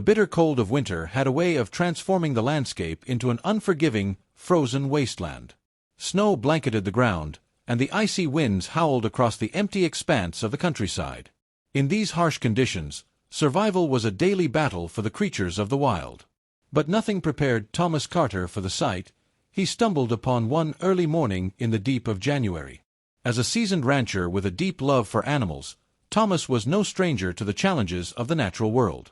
The bitter cold of winter had a way of transforming the landscape into an unforgiving, frozen wasteland. Snow blanketed the ground, and the icy winds howled across the empty expanse of the countryside. In these harsh conditions, survival was a daily battle for the creatures of the wild. But nothing prepared Thomas Carter for the sight he stumbled upon one early morning in the deep of January. As a seasoned rancher with a deep love for animals, Thomas was no stranger to the challenges of the natural world.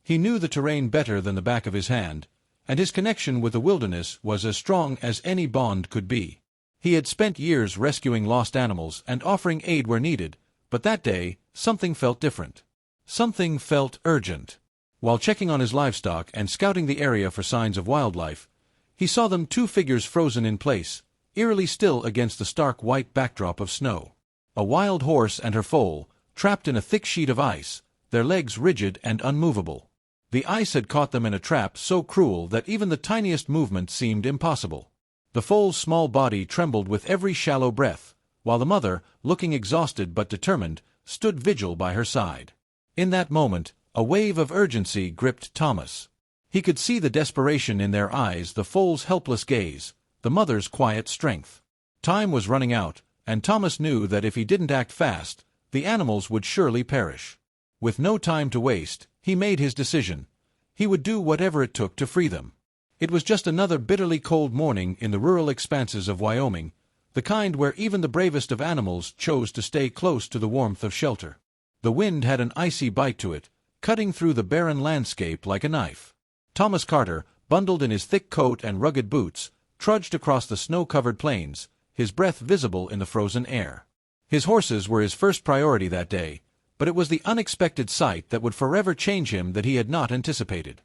He knew the terrain better than the back of his hand, and his connection with the wilderness was as strong as any bond could be. He had spent years rescuing lost animals and offering aid where needed, but that day, something felt different. Something felt urgent. While checking on his livestock and scouting the area for signs of wildlife, he saw them, two figures frozen in place, eerily still against the stark white backdrop of snow. A wild horse and her foal, trapped in a thick sheet of ice, their legs rigid and unmovable. The ice had caught them in a trap so cruel that even the tiniest movement seemed impossible. The foal's small body trembled with every shallow breath, while the mother, looking exhausted but determined, stood vigil by her side. In that moment, a wave of urgency gripped Thomas. He could see the desperation in their eyes, the foal's helpless gaze, the mother's quiet strength. Time was running out, and Thomas knew that if he didn't act fast, the animals would surely perish. With no time to waste, he made his decision. He would do whatever it took to free them. It was just another bitterly cold morning in the rural expanses of Wyoming, the kind where even the bravest of animals chose to stay close to the warmth of shelter. The wind had an icy bite to it, cutting through the barren landscape like a knife. Thomas Carter, bundled in his thick coat and rugged boots, trudged across the snow-covered plains, his breath visible in the frozen air. His horses were his first priority that day, but it was the unexpected sight that would forever change him that he had not anticipated.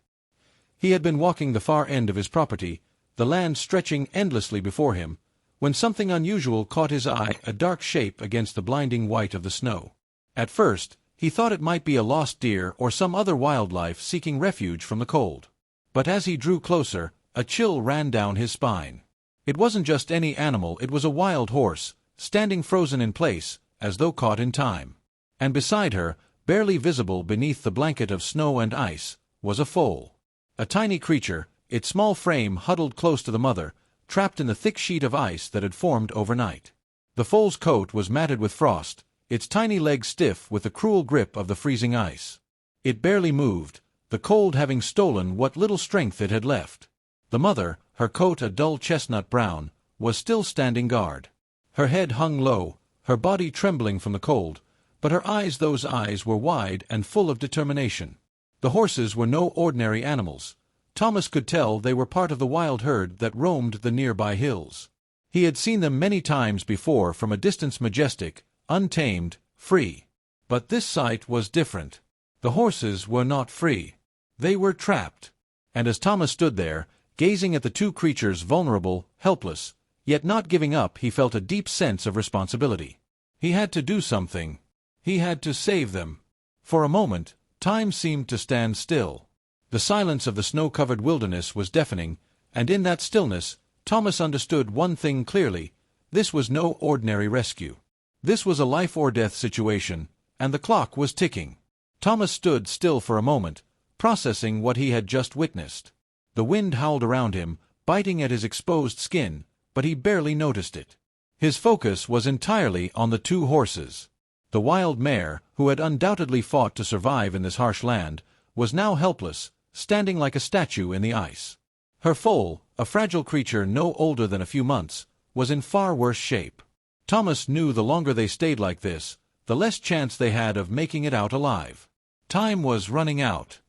He had been walking the far end of his property, the land stretching endlessly before him, when something unusual caught his eye, a dark shape against the blinding white of the snow. At first, he thought it might be a lost deer or some other wildlife seeking refuge from the cold. But as he drew closer, a chill ran down his spine. It wasn't just any animal, it was a wild horse, standing frozen in place, as though caught in time. And beside her, barely visible beneath the blanket of snow and ice, was a foal. A tiny creature, its small frame huddled close to the mother, trapped in the thick sheet of ice that had formed overnight. The foal's coat was matted with frost, its tiny legs stiff with the cruel grip of the freezing ice. It barely moved, the cold having stolen what little strength it had left. The mother, her coat a dull chestnut brown, was still standing guard. Her head hung low, her body trembling from the cold, but her eyes, those eyes were wide and full of determination. The horses were no ordinary animals. Thomas could tell they were part of the wild herd that roamed the nearby hills. He had seen them many times before from a distance, majestic, untamed, free. But this sight was different. The horses were not free. They were trapped. And as Thomas stood there, gazing at the two creatures, vulnerable, helpless, yet not giving up, he felt a deep sense of responsibility. He had to do something. He had to save them. For a moment, time seemed to stand still. The silence of the snow-covered wilderness was deafening, and in that stillness, Thomas understood one thing clearly: this was no ordinary rescue. This was a life-or-death situation, and the clock was ticking. Thomas stood still for a moment, processing what he had just witnessed. The wind howled around him, biting at his exposed skin, but he barely noticed it. His focus was entirely on the two horses. The wild mare, who had undoubtedly fought to survive in this harsh land, was now helpless, standing like a statue in the ice. Her foal, a fragile creature no older than a few months, was in far worse shape. Thomas knew the longer they stayed like this, the less chance they had of making it out alive. Time was running out.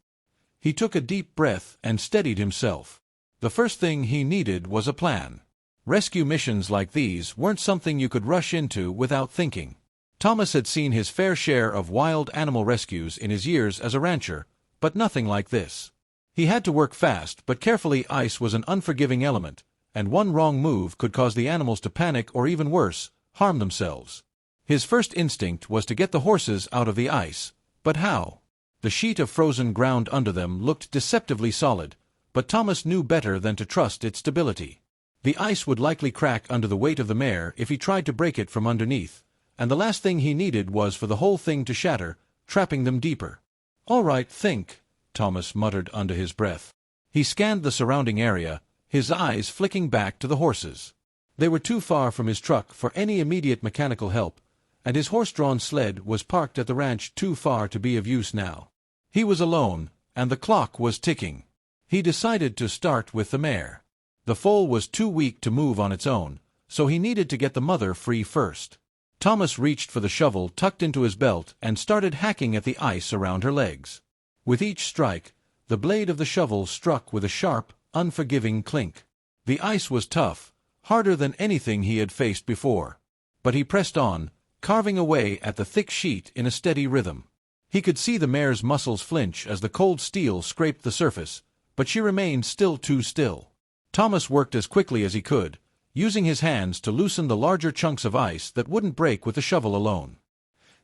He took a deep breath and steadied himself. The first thing he needed was a plan. Rescue missions like these weren't something you could rush into without thinking. Thomas had seen his fair share of wild animal rescues in his years as a rancher, but nothing like this. He had to work fast but carefully. Ice was an unforgiving element, and one wrong move could cause the animals to panic or, even worse, harm themselves. His first instinct was to get the horses out of the ice, but how? The sheet of frozen ground under them looked deceptively solid, but Thomas knew better than to trust its stability. The ice would likely crack under the weight of the mare if he tried to break it from underneath, and the last thing he needed was for the whole thing to shatter, trapping them deeper. "All right, think." Thomas muttered under his breath. He scanned the surrounding area, his eyes flicking back to the horses. They were too far from his truck for any immediate mechanical help, and his horse-drawn sled was parked at the ranch too far to be of use now. He was alone, and the clock was ticking. He decided to start with the mare. The foal was too weak to move on its own, so he needed to get the mother free first. Thomas reached for the shovel tucked into his belt and started hacking at the ice around her legs. With each strike, the blade of the shovel struck with a sharp, unforgiving clink. The ice was tough, harder than anything he had faced before. But he pressed on, carving away at the thick sheet in a steady rhythm. He could see the mare's muscles flinch as the cold steel scraped the surface, but she remained still too still. Thomas worked as quickly as he could, using his hands to loosen the larger chunks of ice that wouldn't break with the shovel alone.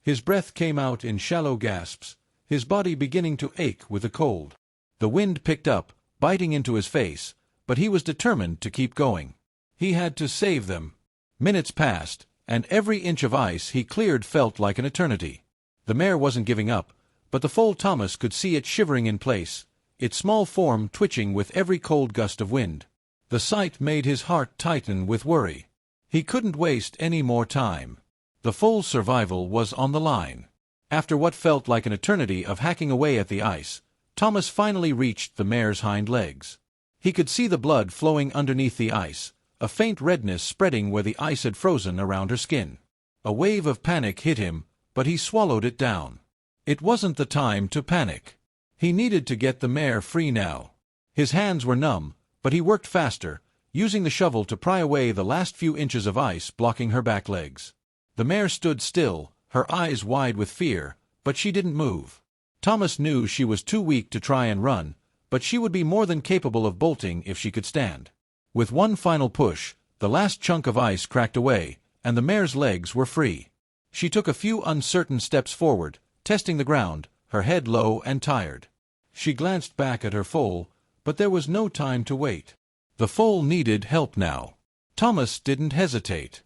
His breath came out in shallow gasps, his body beginning to ache with the cold. The wind picked up, biting into his face, but he was determined to keep going. He had to save them. Minutes passed, and every inch of ice he cleared felt like an eternity. The mare wasn't giving up, but the foal Thomas could see it shivering in place, its small form twitching with every cold gust of wind. The sight made his heart tighten with worry. He couldn't waste any more time. The foal's survival was on the line. After what felt like an eternity of hacking away at the ice, Thomas finally reached the mare's hind legs. He could see the blood flowing underneath the ice, a faint redness spreading where the ice had frozen around her skin. A wave of panic hit him, but he swallowed it down. It wasn't the time to panic. He needed to get the mare free now. His hands were numb, but he worked faster, using the shovel to pry away the last few inches of ice blocking her back legs. The mare stood still, her eyes wide with fear, but she didn't move. Thomas knew she was too weak to try and run, but she would be more than capable of bolting if she could stand. With one final push, the last chunk of ice cracked away, and the mare's legs were free. She took a few uncertain steps forward, testing the ground, her head low and tired. She glanced back at her foal, but there was no time to wait. The foal needed help now. Thomas didn't hesitate.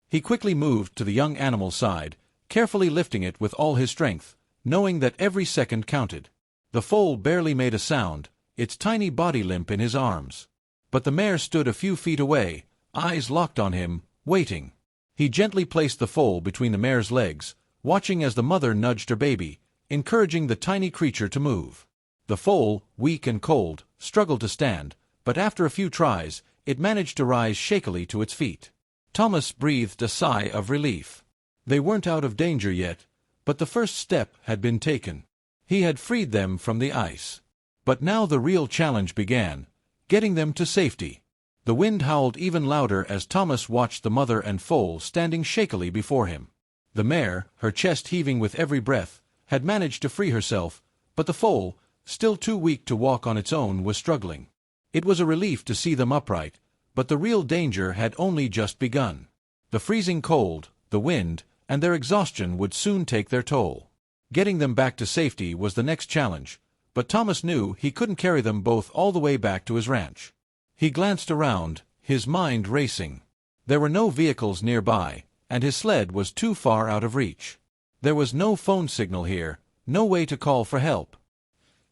He quickly moved to the young animal's side, carefully lifting it with all his strength, knowing that every second counted. The foal barely made a sound, its tiny body limp in his arms. But the mare stood a few feet away, eyes locked on him, waiting. He gently placed the foal between the mare's legs, watching as the mother nudged her baby, encouraging the tiny creature to move. The foal, weak and cold, struggled to stand, but after a few tries, it managed to rise shakily to its feet. Thomas breathed a sigh of relief. They weren't out of danger yet, but the first step had been taken. He had freed them from the ice. But now the real challenge began, getting them to safety. The wind howled even louder as Thomas watched the mother and foal standing shakily before him. The mare, her chest heaving with every breath, had managed to free herself, but the foal, still too weak to walk on its own, was struggling. It was a relief to see them upright, but the real danger had only just begun. The freezing cold, the wind, and their exhaustion would soon take their toll. Getting them back to safety was the next challenge, but Thomas knew he couldn't carry them both all the way back to his ranch. He glanced around, his mind racing. There were no vehicles nearby, and his sled was too far out of reach. There was no phone signal here, no way to call for help.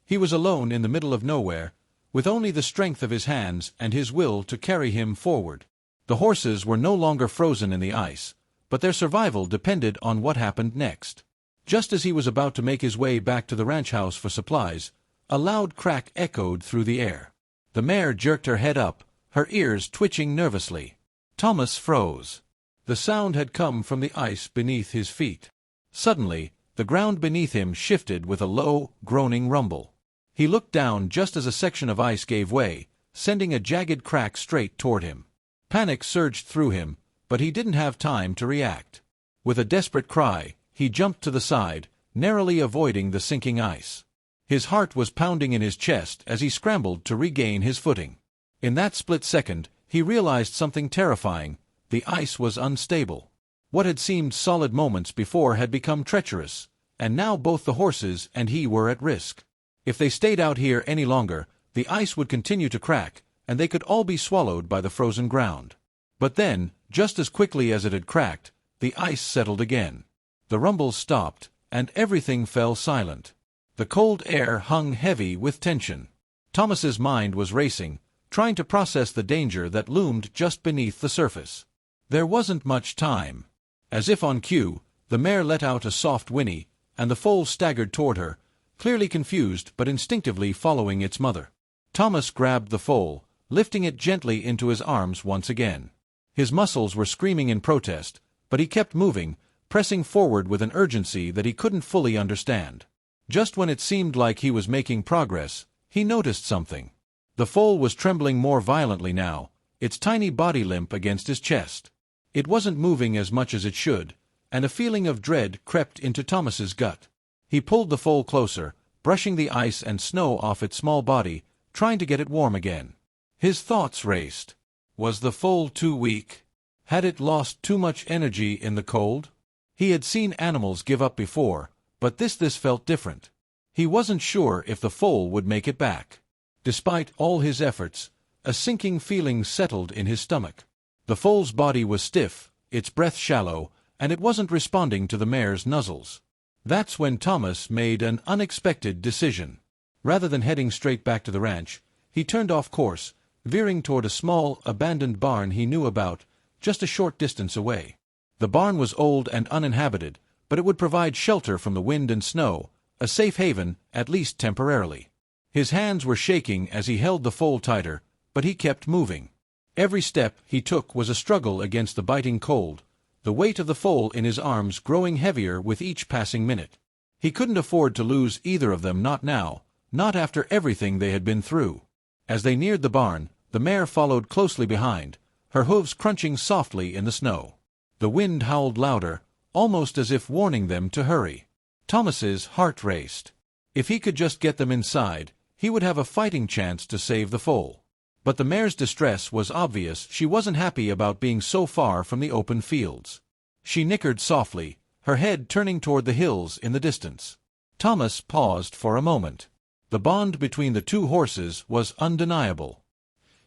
He was alone in the middle of nowhere, with only the strength of his hands and his will to carry him forward. The horses were no longer frozen in the ice, but their survival depended on what happened next. Just as he was about to make his way back to the ranch house for supplies, a loud crack echoed through the air. The mare jerked her head up, her ears twitching nervously. Thomas froze. The sound had come from the ice beneath his feet. Suddenly, the ground beneath him shifted with a low, groaning rumble. He looked down just as a section of ice gave way, sending a jagged crack straight toward him. Panic surged through him, but he didn't have time to react. With a desperate cry, he jumped to the side, narrowly avoiding the sinking ice. His heart was pounding in his chest as he scrambled to regain his footing. In that split second, he realized something terrifying. The ice was unstable. What had seemed solid moments before had become treacherous, and now both the horses and he were at risk. If they stayed out here any longer, the ice would continue to crack, and they could all be swallowed by the frozen ground. But then, just as quickly as it had cracked, the ice settled again. The rumbles stopped, and everything fell silent. The cold air hung heavy with tension. Thomas's mind was racing, trying to process the danger that loomed just beneath the surface. There wasn't much time. As if on cue, the mare let out a soft whinny, and the foal staggered toward her, clearly confused but instinctively following its mother. Thomas grabbed the foal, lifting it gently into his arms once again. His muscles were screaming in protest, but he kept moving, pressing forward with an urgency that he couldn't fully understand. Just when it seemed like he was making progress, he noticed something. The foal was trembling more violently now, its tiny body limp against his chest. It wasn't moving as much as it should, and a feeling of dread crept into Thomas's gut. He pulled the foal closer, brushing the ice and snow off its small body, trying to get it warm again. His thoughts raced. Was the foal too weak? Had it lost too much energy in the cold? He had seen animals give up before, but this felt different. He wasn't sure if the foal would make it back. Despite all his efforts, a sinking feeling settled in his stomach. The foal's body was stiff, its breath shallow, and it wasn't responding to the mare's nuzzles. That's when Thomas made an unexpected decision. Rather than heading straight back to the ranch, he turned off course, veering toward a small, abandoned barn he knew about, just a short distance away. The barn was old and uninhabited, but it would provide shelter from the wind and snow, a safe haven, at least temporarily. His hands were shaking as he held the foal tighter, but he kept moving. Every step he took was a struggle against the biting cold, the weight of the foal in his arms growing heavier with each passing minute. He couldn't afford to lose either of them, not now, not after everything they had been through. As they neared the barn, the mare followed closely behind, her hooves crunching softly in the snow. The wind howled louder, almost as if warning them to hurry. Thomas's heart raced. If he could just get them inside, he would have a fighting chance to save the foal. But the mare's distress was obvious. She wasn't happy about being so far from the open fields. She nickered softly, her head turning toward the hills in the distance. Thomas paused for a moment. The bond between the two horses was undeniable.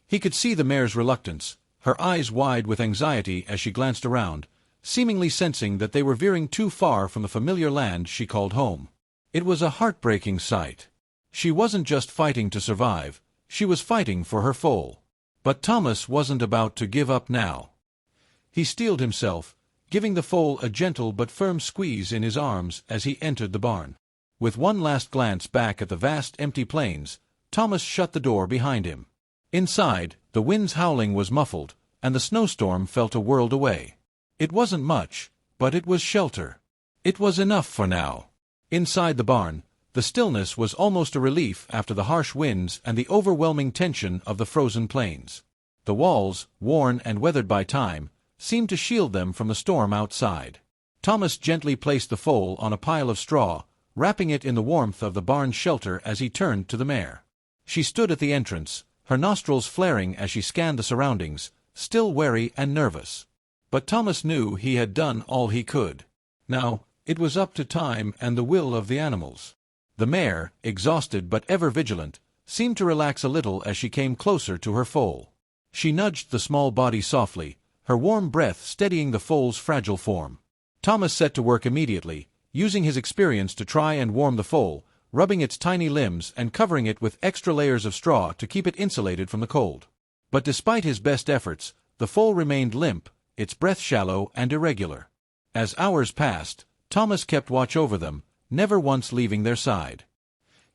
He could see the mare's reluctance, her eyes wide with anxiety as she glanced around, seemingly sensing that they were veering too far from the familiar land she called home. It was a heartbreaking sight. She wasn't just fighting to survive, she was fighting for her foal. But Thomas wasn't about to give up now. He steeled himself, giving the foal a gentle but firm squeeze in his arms as he entered the barn. With one last glance back at the vast empty plains, Thomas shut the door behind him. Inside, the wind's howling was muffled, and the snowstorm felt a world away. It wasn't much, but it was shelter. It was enough for now. Inside the barn, the stillness was almost a relief after the harsh winds and the overwhelming tension of the frozen plains. The walls, worn and weathered by time, seemed to shield them from the storm outside. Thomas gently placed the foal on a pile of straw, wrapping it in the warmth of the barn's shelter as he turned to the mare. She stood at the entrance, her nostrils flaring as she scanned the surroundings, still wary and nervous. But Thomas knew he had done all he could. Now, it was up to time and the will of the animals. The mare, exhausted but ever vigilant, seemed to relax a little as she came closer to her foal. She nudged the small body softly, her warm breath steadying the foal's fragile form. Thomas set to work immediately, using his experience to try and warm the foal, rubbing its tiny limbs and covering it with extra layers of straw to keep it insulated from the cold. But despite his best efforts, the foal remained limp, its breath shallow and irregular. As hours passed, Thomas kept watch over them, never once leaving their side.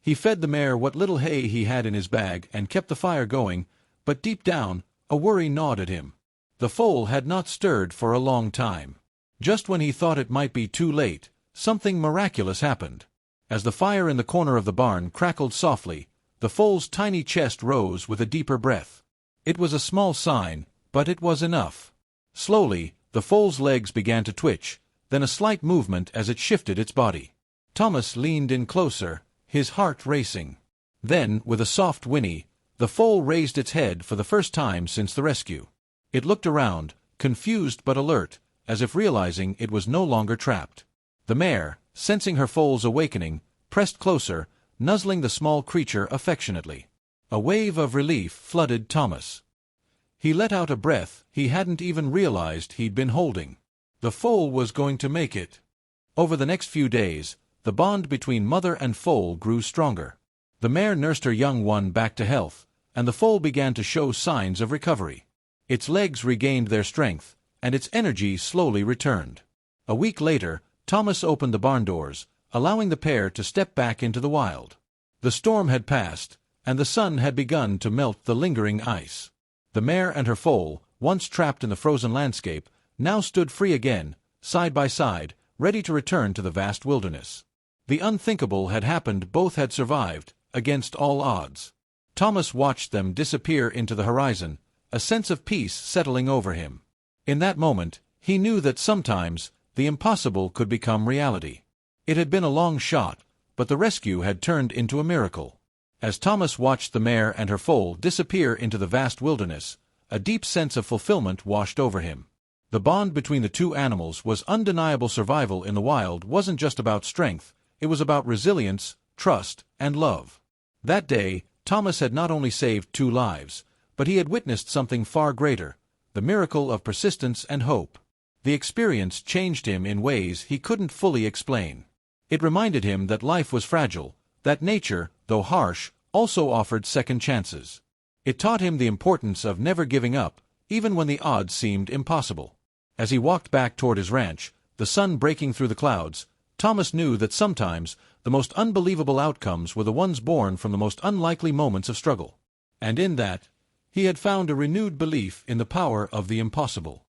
He fed the mare what little hay he had in his bag and kept the fire going, but deep down, a worry gnawed at him. The foal had not stirred for a long time. Just when he thought it might be too late, something miraculous happened. As the fire in the corner of the barn crackled softly, the foal's tiny chest rose with a deeper breath. It was a small sign, but it was enough. Slowly, the foal's legs began to twitch, then a slight movement as it shifted its body. Thomas leaned in closer, his heart racing. Then, with a soft whinny, the foal raised its head for the first time since the rescue. It looked around, confused but alert, as if realizing it was no longer trapped. The mare, sensing her foal's awakening, pressed closer, nuzzling the small creature affectionately. A wave of relief flooded Thomas. He let out a breath he hadn't even realized he'd been holding. The foal was going to make it. Over the next few days, the bond between mother and foal grew stronger. The mare nursed her young one back to health, and the foal began to show signs of recovery. Its legs regained their strength, and its energy slowly returned. A week later, Thomas opened the barn doors, allowing the pair to step back into the wild. The storm had passed, and the sun had begun to melt the lingering ice. The mare and her foal, once trapped in the frozen landscape, now stood free again, side by side, ready to return to the vast wilderness. The unthinkable had happened. Both had survived, against all odds. Thomas watched them disappear into the horizon, a sense of peace settling over him. In that moment, he knew that sometimes the impossible could become reality. It had been a long shot, but the rescue had turned into a miracle. As Thomas watched the mare and her foal disappear into the vast wilderness, a deep sense of fulfillment washed over him. The bond between the two animals was undeniable. Survival in the wild wasn't just about strength, it was about resilience, trust, and love. That day, Thomas had not only saved 2 lives, but he had witnessed something far greater, the miracle of persistence and hope. The experience changed him in ways he couldn't fully explain. It reminded him that life was fragile, that nature, though harsh, also offered second chances. It taught him the importance of never giving up, even when the odds seemed impossible. As he walked back toward his ranch, the sun breaking through the clouds, Thomas knew that sometimes the most unbelievable outcomes were the ones born from the most unlikely moments of struggle. And in that, he had found a renewed belief in the power of the impossible.